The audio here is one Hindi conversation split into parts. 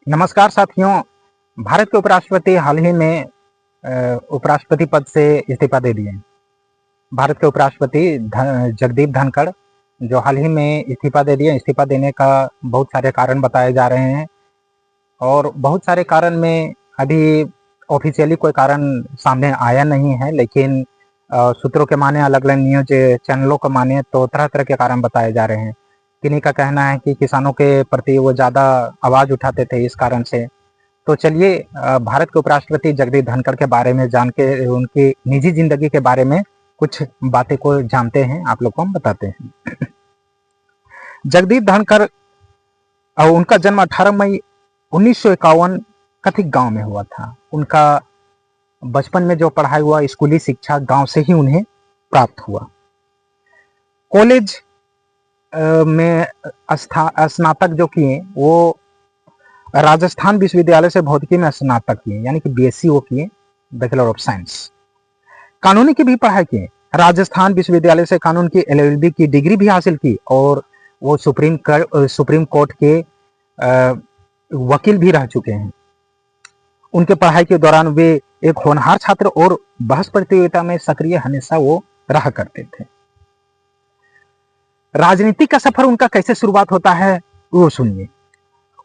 नमस्कार साथियों। भारत के उपराष्ट्रपति हाल ही में उपराष्ट्रपति पद से इस्तीफा दे दिए। भारत के उपराष्ट्रपति जगदीप धनखड़ जो हाल ही में इस्तीफा दे दिए। इस्तीफा देने का बहुत सारे कारण बताए जा रहे हैं और बहुत सारे कारण में अभी ऑफिशियली कोई कारण सामने आया नहीं है, लेकिन सूत्रों के माने, अलग अलग न्यूज चैनलों के माने तो तरह तरह के कारण बताए जा रहे हैं। किन्हीं का कहना है कि किसानों के प्रति वो ज़्यादा आवाज़ उठाते थे, इस कारण से। तो चलिए भारत के उपराष्ट्रपति जगदीप धनखड़ के बारे में जान के, उनकी निजी जिंदगी के बारे में कुछ बातें को जानते हैं, आप लोग को हम बताते हैं। जगदीप धनखड़ उनका जन्म 18 मई 1951 कथिक गांव में हुआ था। उनका बचपन में जो पढ़ाई हुआ, स्कूली शिक्षा गांव से ही उन्हें प्राप्त हुआ। कॉलेज में स्नातक जो किए वो राजस्थान विश्वविद्यालय से भौतिकी में स्नातक किए, यानी कि बीएससी वो किए, बैचलर ऑफ साइंस। कानूनी की भी पढ़ाई किए। राजस्थान विश्वविद्यालय से कानून की एलएलबी की डिग्री भी हासिल की और वो सुप्रीम कोर्ट के वकील भी रह चुके हैं। उनके पढ़ाई के दौरान वे एक होनहार छात्र और बहस प्रतियोगिता में सक्रिय हमेशा वो रहा करते थे। राजनीति का सफर उनका कैसे शुरुआत होता है वो सुनिए।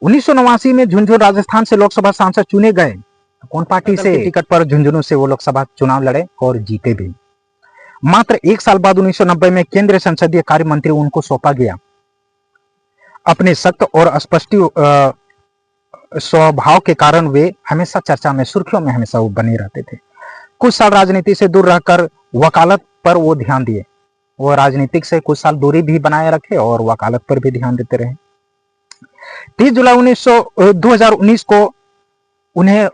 1989 में झुंझुनू राजस्थान से लोकसभा सांसद चुने गए। कौन पार्टी से? टिकट पर झुंझुनू से वो लोकसभा चुनाव लड़े और जीते भी। मात्र एक साल बाद 1990 में केंद्रीय संसदीय कार्य मंत्री उनको सौंपा गया। अपने सख्त और स्पष्ट स्वभाव के कारण वे हमेशा चर्चा में, सुर्खियों में हमेशा वो बने रहते थे। कुछ साल राजनीति से दूर रहकर वकालत पर वो ध्यान दिए। वो राजनीतिक से कुछ साल दूरी भी बनाए रखे और वकालत पर भी ध्यान देते रहे। 30 जुलाई 2019 को उन्हें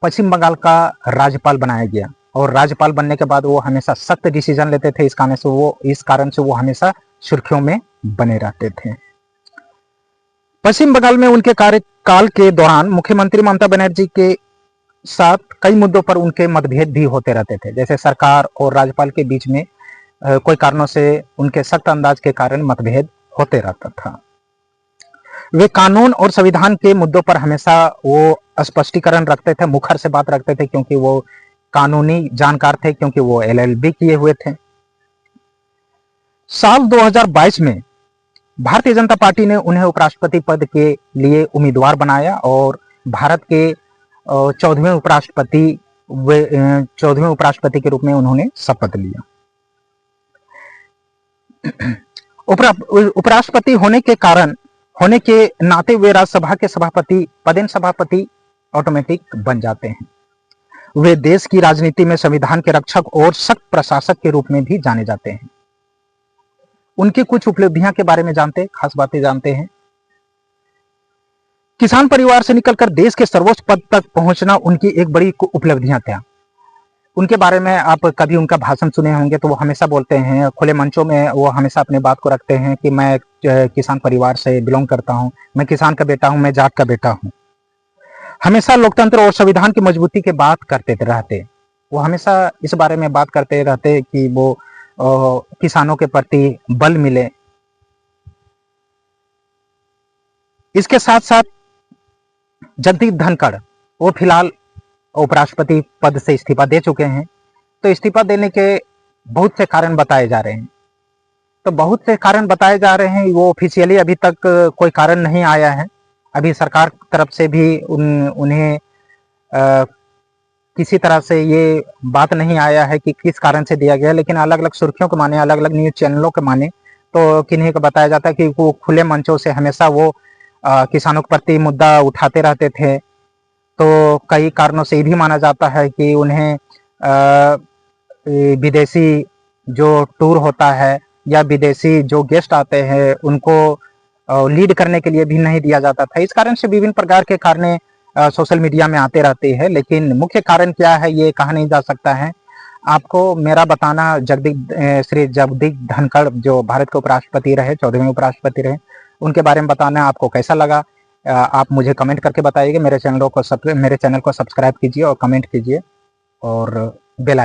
पश्चिम बंगाल का राज्यपाल बनाया गया और राज्यपाल बनने के बाद वो हमेशा सख्त डिसीजन लेते थे। इस कारण से वो हमेशा सुर्खियों में बने रहते थे। पश्चिम बंगाल में उनके कार्यकाल के दौरान मुख्यमंत्री ममता बनर्जी के साथ कई मुद्दों पर उनके मतभेद भी होते रहते थे। जैसे सरकार और राज्यपाल के बीच में कोई कारणों से उनके सख्त अंदाज के कारण मतभेद होते रहता था। वे कानून और संविधान के मुद्दों पर हमेशा वो स्पष्टीकरण रखते थे, मुखर से बात रखते थे, क्योंकि वो कानूनी जानकार थे, क्योंकि वो एलएलबी किए हुए थे। साल 2022 में भारतीय जनता पार्टी ने उन्हें उपराष्ट्रपति पद के लिए उम्मीदवार बनाया और भारत के 14वें उपराष्ट्रपति के रूप में उन्होंने शपथ लिया। उपराष्ट्रपति होने के नाते वे राज्यसभा के सभापति, पदेन सभापति ऑटोमेटिक बन जाते हैं। वे देश की राजनीति में संविधान के रक्षक और सख्त प्रशासक के रूप में भी जाने जाते हैं। उनकी कुछ उपलब्धियां के बारे में जानते हैं, खास बातें जानते हैं। किसान परिवार से निकलकर देश के सर्वोच्च पद तक पहुंचना उनकी एक बड़ी उपलब्धियां थी। उनके बारे में आप कभी उनका भाषण सुने होंगे तो वो हमेशा बोलते हैं, खुले मंचों में वो हमेशा अपने बात को रखते हैं कि मैं किसान परिवार से बिलोंग करता हूं, मैं किसान का बेटा हूं, मैं जाट का बेटा हूं। हमेशा लोकतंत्र और संविधान की मजबूती की बात करते रहते। वो हमेशा इस बारे में बात करते रहते कि वो किसानों के प्रति बल मिले। इसके साथ साथ जगदीप धनखड़ वो फिलहाल उपराष्ट्रपति पद से इस्तीफा दे चुके हैं। तो इस्तीफा देने के बहुत से कारण बताए जा रहे हैं। वो ऑफिशियली अभी तक कोई कारण नहीं आया है। अभी सरकार तरफ से भी उन्हें किसी तरह से ये बात नहीं आया है कि किस कारण से दिया गया, लेकिन अलग अलग सुर्खियों के माने, अलग अलग न्यूज चैनलों के माने तो किन्हीं को बताया जाता है कि वो खुले मंचों से हमेशा वो किसानों के प्रति मुद्दा उठाते रहते थे। तो कई कारणों से ये भी माना जाता है कि उन्हें विदेशी जो टूर होता है या विदेशी जो गेस्ट आते हैं उनको लीड करने के लिए भी नहीं दिया जाता था। इस कारण से विभिन्न प्रकार के कारण सोशल मीडिया में आते रहते हैं, लेकिन मुख्य कारण क्या है ये कहा नहीं जा सकता है। आपको मेरा बताना श्री जगदीप धनखड़ जो भारत के उपराष्ट्रपति रहे, 14वें उपराष्ट्रपति रहे, उनके बारे में बताना आपको कैसा लगा। आप मुझे कमेंट करके बताइएगा। मेरे चैनल को सब्सक्राइब कीजिए और कमेंट कीजिए और बेल